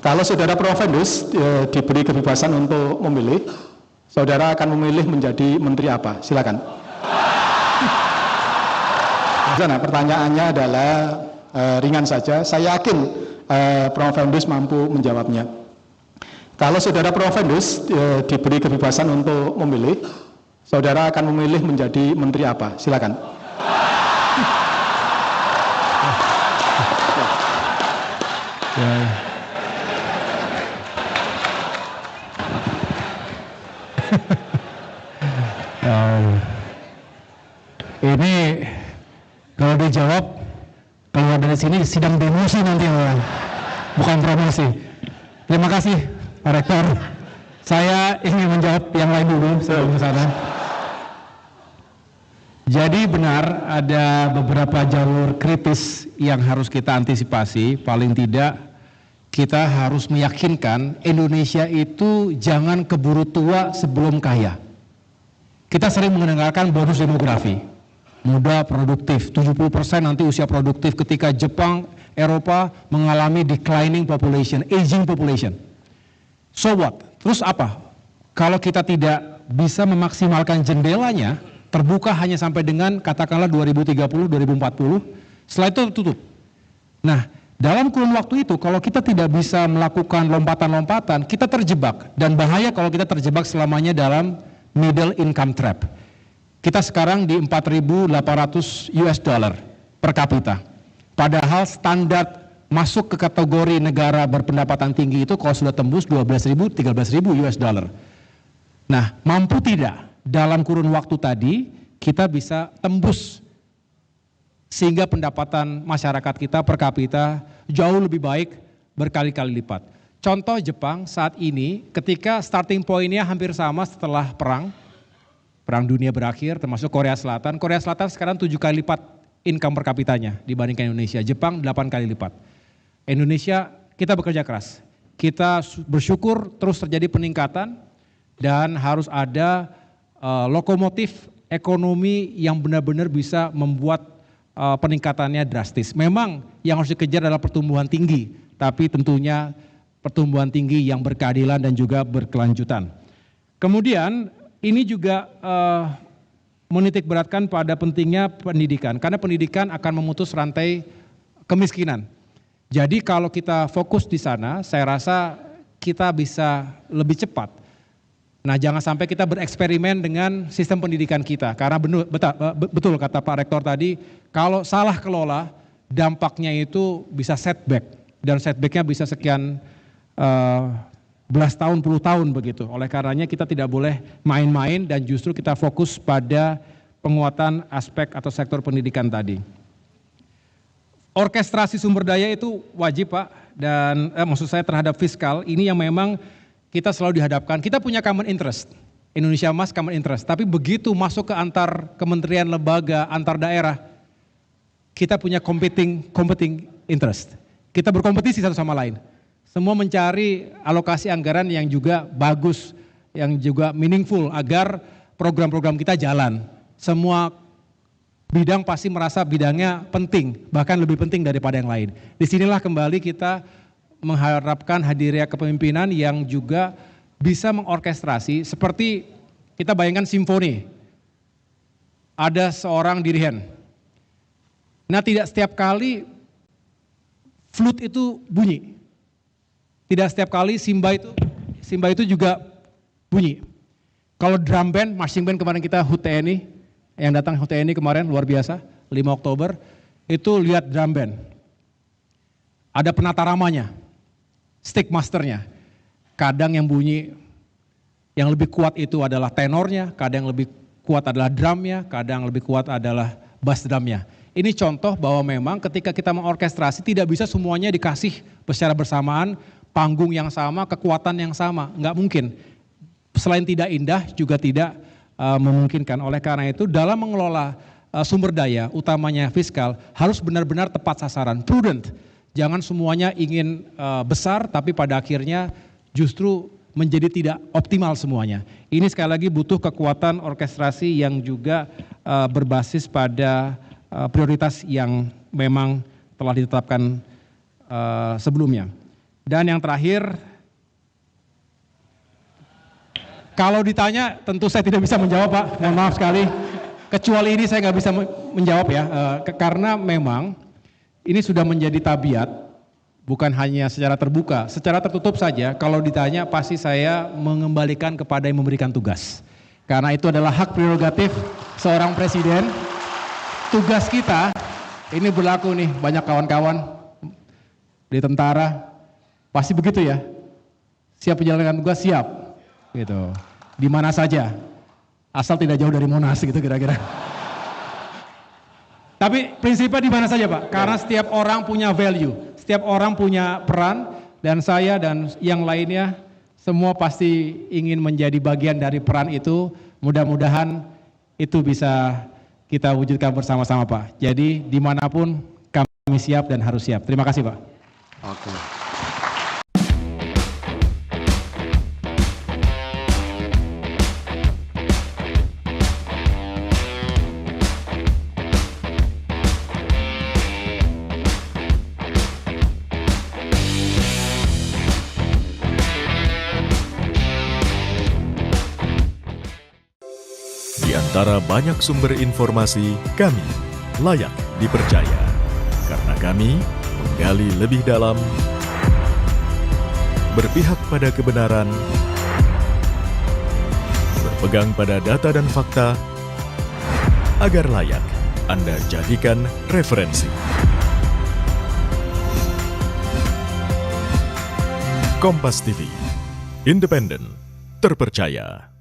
Kalau saudara Provendus diberi kebebasan untuk memilih, saudara akan memilih menjadi menteri apa? Silakan. Nah, pertanyaannya adalah ringan saja. Saya yakin Provendus mampu menjawabnya. Kalau saudara Provendus diberi kebebasan untuk memilih, saudara akan memilih menjadi menteri apa? Silakan. Ini kalau dijawab keluar dari sini sidang demosi nanti orang, bukan promosi. Terima kasih Pak Rektor. Saya ingin menjawab yang lain dulu sebelum ke sana. Jadi benar ada beberapa jalur kritis yang harus kita antisipasi. Paling tidak kita harus meyakinkan Indonesia itu jangan keburu tua sebelum kaya. Kita sering mendengarkan bonus demografi, muda produktif, 70% nanti usia produktif ketika Jepang, Eropa mengalami declining population, aging population. So what? Terus apa? Kalau kita tidak bisa memaksimalkan jendelanya, terbuka hanya sampai dengan katakanlah 2030, 2040, setelah itu tutup. Nah, dalam kurun waktu itu kalau kita tidak bisa melakukan lompatan-lompatan, kita terjebak, dan bahaya kalau kita terjebak selamanya dalam middle income trap. Kita sekarang di 4.800 US dollar per kapita. Padahal standar masuk ke kategori negara berpendapatan tinggi itu kalau sudah tembus 12.000, 13.000 US dollar. Nah, mampu tidak dalam kurun waktu tadi kita bisa tembus sehingga pendapatan masyarakat kita per kapita jauh lebih baik berkali-kali lipat. Contoh Jepang saat ini ketika starting point-nya hampir sama setelah perang dunia berakhir termasuk Korea Selatan. Korea Selatan sekarang 7 kali lipat income per kapitanya dibandingkan Indonesia. Jepang 8 kali lipat. Indonesia kita bekerja keras. Kita bersyukur terus terjadi peningkatan dan harus ada lokomotif ekonomi yang benar-benar bisa membuat peningkatannya drastis. Memang yang harus dikejar adalah pertumbuhan tinggi, tapi tentunya pertumbuhan tinggi yang berkeadilan dan juga berkelanjutan. Kemudian ini juga menitik beratkan pada pentingnya pendidikan, karena pendidikan akan memutus rantai kemiskinan. Jadi kalau kita fokus di sana, saya rasa kita bisa lebih cepat. Nah, jangan sampai kita bereksperimen dengan sistem pendidikan kita, karena betul kata Pak Rektor tadi, kalau salah kelola, dampaknya itu bisa setback, dan setbacknya bisa sekian belas tahun, puluh tahun begitu. Oleh karenanya kita tidak boleh main-main dan justru kita fokus pada penguatan aspek atau sektor pendidikan tadi. Orkestrasi sumber daya itu wajib Pak, dan maksud saya terhadap fiskal, ini yang memang kita selalu dihadapkan. Kita punya common interest, Indonesia Emas common interest, tapi begitu masuk ke antar kementerian, lembaga, antar daerah, kita punya competing interest. Kita berkompetisi satu sama lain. Semua mencari alokasi anggaran yang juga bagus, yang juga meaningful agar program-program kita jalan. Semua bidang pasti merasa bidangnya penting, bahkan lebih penting daripada yang lain. Disinilah kembali kita mengharapkan hadirnya kepemimpinan yang juga bisa mengorkestrasi seperti kita bayangkan simfoni. Ada seorang dirigen. Nah, tidak setiap kali flute itu bunyi. Tidak setiap kali simba itu juga bunyi. Kalau drum band, marching band kemarin kita HUT TNI, yang datang HUT TNI kemarin luar biasa, 5 Oktober, itu lihat drum band. Ada penata ramanya, stick masternya. Kadang yang bunyi, yang lebih kuat itu adalah tenornya, kadang yang lebih kuat adalah drumnya, kadang lebih kuat adalah bass drumnya. Ini contoh bahwa memang ketika kita mengorkestrasi tidak bisa semuanya dikasih secara bersamaan, panggung yang sama, kekuatan yang sama, nggak mungkin. Selain tidak indah juga tidak memungkinkan. Oleh karena itu dalam mengelola sumber daya, utamanya fiskal, harus benar-benar tepat sasaran, prudent. Jangan semuanya ingin besar, tapi pada akhirnya justru menjadi tidak optimal semuanya. Ini sekali lagi butuh kekuatan orkestrasi yang juga berbasis pada prioritas yang memang telah ditetapkan sebelumnya. Dan yang terakhir, kalau ditanya tentu saya tidak bisa menjawab Pak, mohon maaf sekali. Kecuali ini saya nggak bisa menjawab ya, karena memang ini sudah menjadi tabiat, bukan hanya secara terbuka, secara tertutup saja. Kalau ditanya pasti saya mengembalikan kepada yang memberikan tugas. Karena itu adalah hak prerogatif seorang presiden. Tugas kita, ini berlaku nih banyak kawan-kawan di tentara, pasti begitu ya. Siap menjalankan tugas, siap. Gitu. Di mana saja. Asal tidak jauh dari Monas gitu kira-kira. Tapi prinsipnya di mana saja Pak, karena setiap orang punya value, setiap orang punya peran, dan saya dan yang lainnya semua pasti ingin menjadi bagian dari peran itu. Mudah-mudahan itu bisa kita wujudkan bersama-sama Pak. Jadi dimanapun kami siap dan harus siap. Terima kasih Pak. Oke. Di antara banyak sumber informasi, kami layak dipercaya. Karena kami menggali lebih dalam, berpihak pada kebenaran, berpegang pada data dan fakta, agar layak Anda jadikan referensi. Kompas TV, independen, terpercaya.